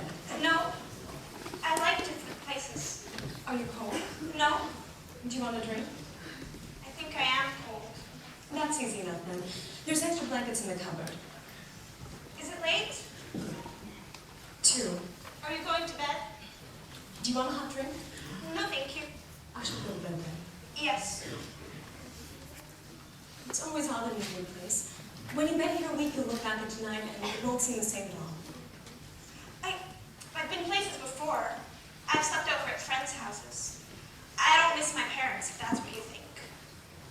bed? No. I like different places. Are you cold? No. Do you want a drink? I think I am cold. That's easy enough then. There's extra blankets in the cupboard. Is it late? 2. Are you going to bed? Do you want a hot drink? No, thank you. I should go to bed then. Yes. It's always odd in a new place. When you've been here a week, you'll look back at tonight and it won't seem the same at all. I've been places before. I've slept over at friends' houses. I don't miss my parents, if that's what you think.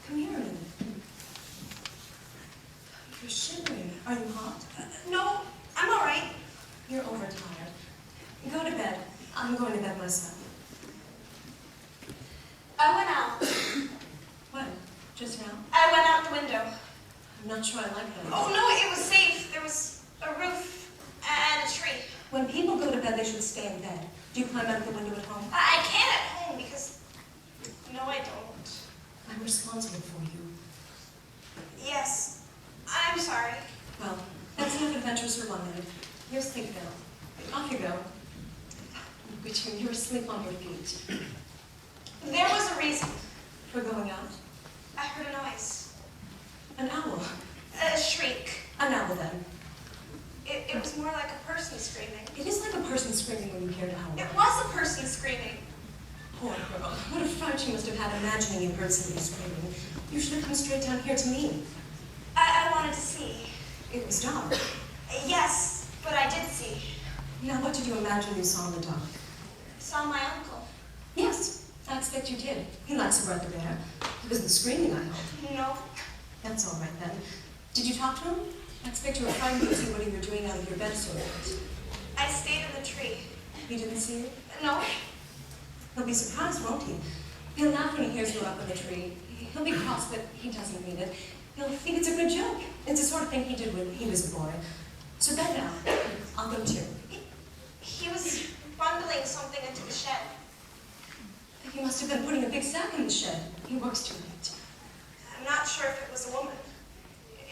Come here a minute. You're shivering. Are you hot? No, I'm all right. You're overtired. Go to bed. I'm going to bed myself. I went out. When? Just now? I went out the window. I'm not sure I like that. Oh, no, it was safe. There was a roof and a tree. When people go to bed, they should stay in bed. Do you climb out of the window at home? I can't at home because... No, I don't. I'm responsible for you. Yes, I'm sorry. Well, that's enough adventures for 1 minute. You're asleep now. Off you go. Look at you. You're asleep on your feet. There was a reason. For going out? I heard a noise. An owl. A shriek. An owl, then. It was more like a person screaming. It is like a person screaming when you hear an owl. It was a person screaming. Poor girl. What a fright you must have had imagining you heard somebody screaming. You should have come straight down here to me. I wanted to see. It was dark. Yes, but I did see. Now, what did you imagine you saw in the dark? Saw my uncle. Yes, I expect you did. He likes to run the bear. It was the screaming, I hope. No. That's all right, then. Did you talk to him? I expect you were frightened to see what you were doing out of your bed so late. I stayed in the tree. He didn't see you? No. He'll be surprised, won't he? He'll laugh when he hears you up in the tree. He'll be cross, but he doesn't mean it. He'll think it's a good joke. It's the sort of thing he did when he was a boy. So bed now. I'll go too. He was bundling something into the shed. He must have been putting a big sack in the shed. He works too late. I'm not sure if it was a woman.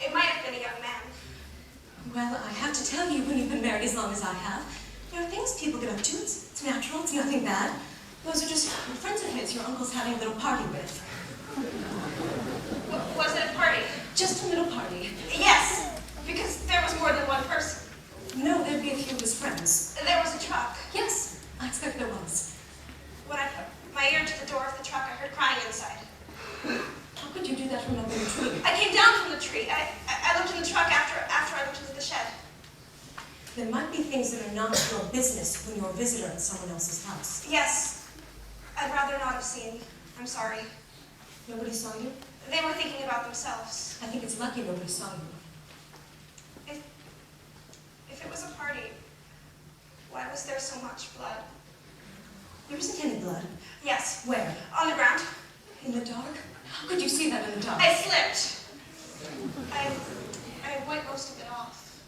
It might have been a young man. Well, I have to tell you, when you've been married as long as I have, there are things people get up to. It's natural. It's nothing bad. Those are just friends of his your uncle's having a little party with. Was it a party? Just a little party. Yes, because there was more than one person. No, there'd be a few of his friends. There was a truck. Yes, I expect there was. When I put my ear to the door of the truck, I heard crying inside. How could you do that from up in the tree? I came down from the tree. I looked in the truck after I looked into the shed. There might be things that are not your business when you're a visitor at someone else's house. Yes, I'd rather not have seen. I'm sorry. Nobody saw you? They were thinking about themselves. I think it's lucky nobody saw you. If it was a party, why was there so much blood? There isn't any blood. Yes. Where? On the ground. In the dark? How could you see that in the dark? I slipped. I wiped most of it off.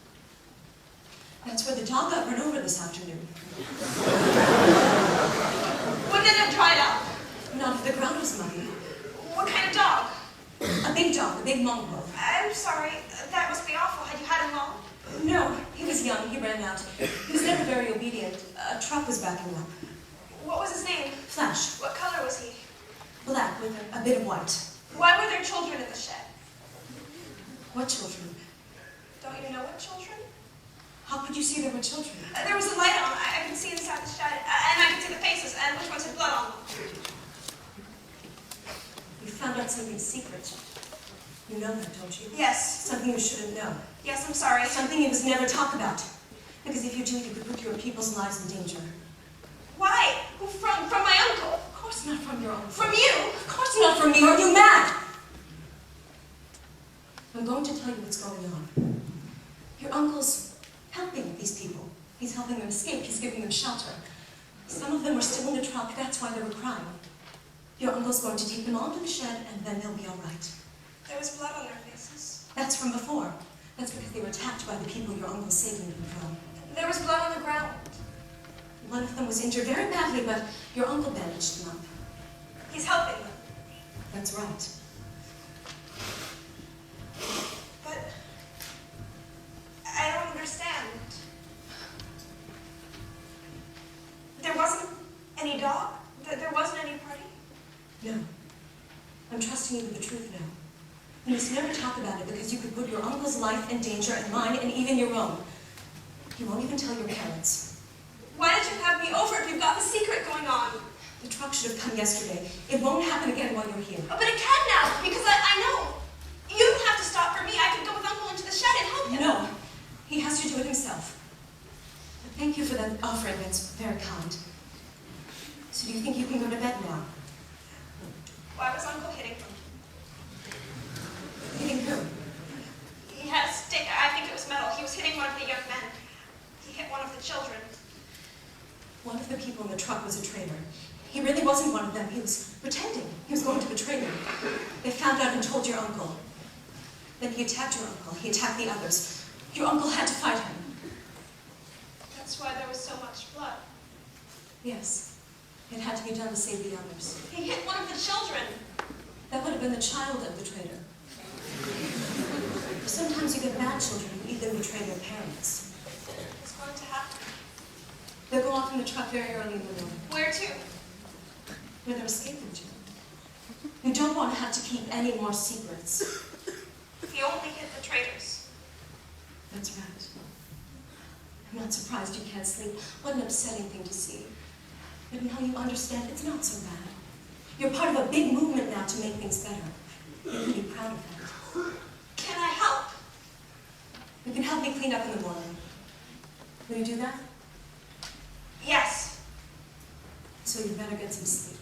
That's where the dog got run over this afternoon. Wouldn't it have dried up? Not if the ground was muddy. What kind of dog? A big dog, a big mongrel. I'm sorry. That must be awful. Had you had him long? No, he was young. He ran out. He was never very obedient. A truck was backing up. What was his name? Flash. What color was he? Black with a bit of white. Why were there children in the shed? What children? Don't you know what children? How could you see there were children? There was a light on. I could see inside the shed, and I could see the faces, and which ones had blood on them. You found out something secret. You know that, don't you? Yes. Something you shouldn't know. Yes, I'm sorry. Something you must never talk about. Because if you do, you could put your people's lives in danger. Why? From my uncle? Of course not from your uncle. From you? Of course not from me. Are you mad? I'm going to tell you what's going on. Your uncle's helping these people. He's helping them escape. He's giving them shelter. Some of them are still in the truck. That's why they were crying. Your uncle's going to take them all to the shed, and then they'll be all right. There was blood on their faces. That's from before. That's because they were attacked by the people your uncle's saving them from. There was blood on the ground. One of them was injured very badly, but your uncle bandaged them up. He's helping them. That's right. But I don't understand. You must never talk about it because you could put your uncle's life in danger and mine and even your own. You won't even tell your parents. Why did you have me over if you've got the secret going on? The truck should have come yesterday. It won't happen again while you're here. Oh, but it can now, because I know. You don't have to stop for me. I can go with Uncle into the shed and help him. No, he has to do it himself. But thank you for that offering. That's very kind. So do you think you can go to bed now? Why was Uncle hitting him? Hitting who? He had a stick. I think it was metal. He was hitting one of the young men. He hit one of the children. One of the people in the truck was a traitor. He really wasn't one of them. He was pretending. He was going to betray them. They found out and told your uncle. Then he attacked your uncle. He attacked the others. Your uncle had to fight him. That's why there was so much blood. Yes. It had to be done to save the others. He hit one of the children. That would have been the child of the traitor. Sometimes you get bad children who even betray their parents. What's going to happen? They'll go off in the truck very early in the morning. Where to? Where they're escaping to. You don't want to have to keep any more secrets. He only hit the traitors. That's right. I'm not surprised you can't sleep. What an upsetting thing to see. But now you understand it's not so bad. You're part of a big movement now to make things better. You can be proud of that. Can I help? You can help me clean up in the morning. Will you do that? Yes. So you better get some sleep.